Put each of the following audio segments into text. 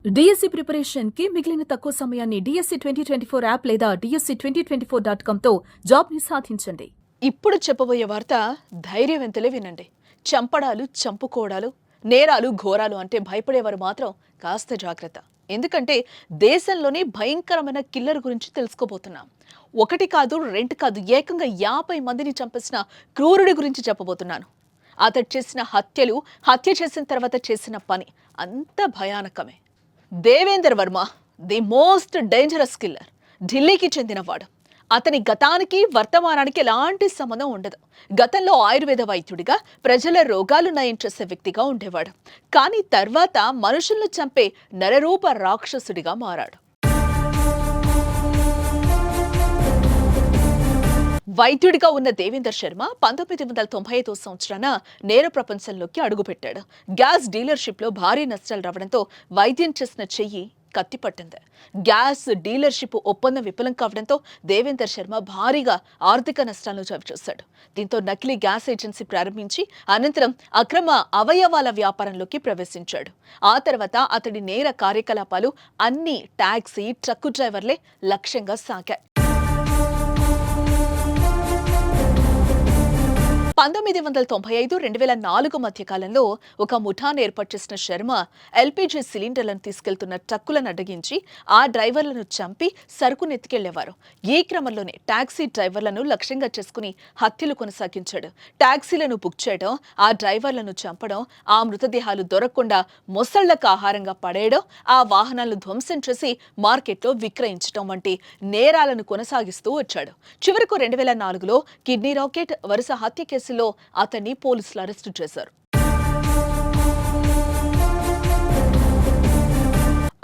DSC preparation కి మిగిలిన తక్కువ సమయాన్ని డిఎస్సి 2024 యాప్ లేదా DSC2024.com తో జాబ్ ని సాధించండి. ఇప్పుడు చెప్పబోయే వార్త ధైర్యవంతులే వినండి. చంపడాలు, చంపుకోవడాలు, నేరాలు, ఘోరాలు అంటే భయపడేవారు మాత్రం కాస్త జాగ్రత్త. ఎందుకంటే దేశంలోనే భయంకరమైన కిల్లర్ గురించి తెలుసుకోబోతున్నాం. ఒకటి కాదు, రెండు కాదు, ఏకంగా 50 మందిని చంపేసిన క్రూరుడి గురించి చెప్పబోతున్నాను. అతడు చేసిన హత్యలు, హత్య చేసిన తర్వాత చేసిన పని అంత భయానకమే. Devender Varma the most dangerous killer. ఢిల్లీకి చెందినవాడు. అతని గతానికి వర్తమానానికి ఎలాంటి సంబంధం ఉండదు. గతంలో ఆయుర్వేద వైద్యుడిగా ప్రజల రోగాలు నయం చేసే వ్యక్తిగా ఉండేవాడు. కానీ తర్వాత మనుషులను చంపే నరరూప రాక్షసుడిగా మారాడు. వైద్యుడిగా ఉన్న దేవేందర్ శర్మ 1995 సంవత్సరాన నేర ప్రపంచంలోకి అడుగుపెట్టాడు. గ్యాస్ డీలర్షిప్ లో భారీ నష్టాలు రావడంతో వైద్యం చేసిన చెయ్యి కత్తిపట్టింది. గ్యాస్ డీలర్షిప్ ఒప్పందం విఫలం కావడంతో దేవేందర్ శర్మ భారీగా ఆర్థిక నష్టాలను చవిచూశాడు. దీంతో నకిలీ గ్యాస్ ఏజెన్సీ ప్రారంభించి అనంతరం అక్రమ అవయవాల వ్యాపారంలోకి ప్రవేశించాడు. ఆ తర్వాత అతడి నేర కార్యకలాపాలు అన్ని టాక్సీ, ట్రక్కు డ్రైవర్లే లక్ష్యంగా సాగాయి. 1995-2004 మధ్య కాలంలో ఒక ముఠాను ఏర్పాటు చేసిన శర్మ ఎల్పీజీ సిలిండర్లను తీసుకెళ్తున్న ట్రక్కులను అడ్డగించి ఆ డ్రైవర్లను చంపి సరుకును ఎత్తుకెళ్లేవారు. ఈ క్రమంలోనే టాక్సీ డ్రైవర్లను లక్ష్యంగా చేసుకుని హత్యలు కొనసాగించాడు. టాక్సీలను బుక్ చేయడం, ఆ డ్రైవర్లను చంపడం, ఆ మృతదేహాలు దొరకకుండా మొసళ్లకు ఆహారంగా పడేయడం, ఆ వాహనాలను ధ్వంసం చేసి మార్కెట్లో విక్రయించడం వంటి నేరాలను కొనసాగిస్తూ వచ్చాడు. చివరకు 2004లో కిడ్నీ రాకెట్, వరుస హత్య కేసులో అతన్ని పోలీసులు అరెస్టు చేశారు.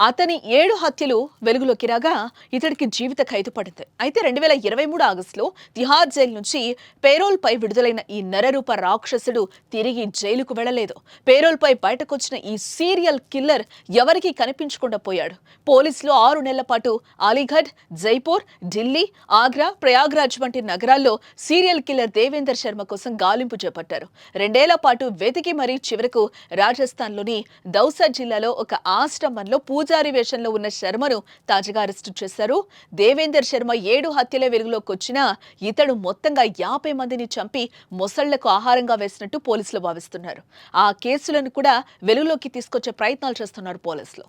అతని 7 హత్యలు వెలుగులోకి రాగా ఇతడికి జీవిత ఖైదు పడింది. అయితే 2023 ఆగస్టులో తిహార్ జైలు నుంచి పేరోల్ పై విడుదలైన ఈ నరరూప రాక్షసుడు తిరిగి జైలుకు వెళ్లలేదు. పేరోల్ పై బయటకొచ్చిన ఈ సీరియల్ కిల్లర్ ఎవరికీ కనిపించకుండా పోయాడు. పోలీసులు 6 నెలల పాటు అలీగఢ్, జైపూర్, ఢిల్లీ, ఆగ్రా, ప్రయాగ్రాజ్ వంటి నగరాల్లో సీరియల్ కిల్లర్ దేవేందర్ శర్మ కోసం గాలింపు చేపట్టారు. 2 ఏళ్ల పాటు వెతికి మరీ చివరకు రాజస్థాన్లోని దౌసా జిల్లాలో ఒక ఆశ్రమంలో పూజారి వేషంలో ఉన్న శర్మను తాజాగా అరెస్టు చేశారు. దేవేందర్ శర్మ 7 హత్యల వెలుగులోకి వచ్చినా ఇతడు మొత్తంగా 50 మందిని చంపి మొసళ్లకు ఆహారంగా వేసినట్టు పోలీసులు భావిస్తున్నారు. ఆ కేసులను కూడా వెలుగులోకి తీసుకొచ్చే ప్రయత్నాలు చేస్తున్నారు పోలీసులు.